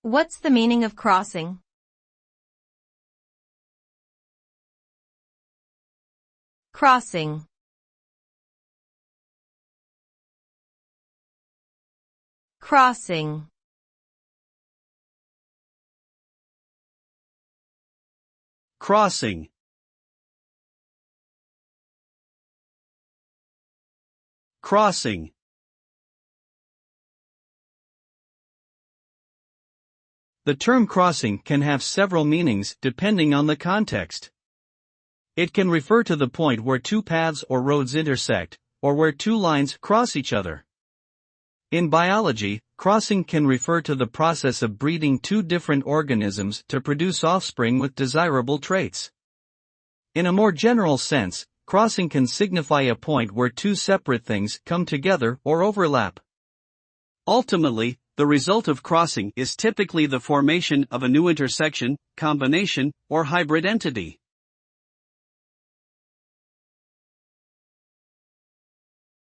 What's the meaning of crossing? Crossing. Crossing. Crossing. Crossing. The term crossing can have several meanings depending on the context. It can refer to the point where two paths or roads intersect, or where two lines cross each other. In biology, crossing can refer to the process of breeding two different organisms to produce offspring with desirable traits. In a more general sense, crossing can signify a point where two separate things come together or overlap. Ultimately, the result of crossing is typically the formation of a new intersection, combination, or hybrid entity.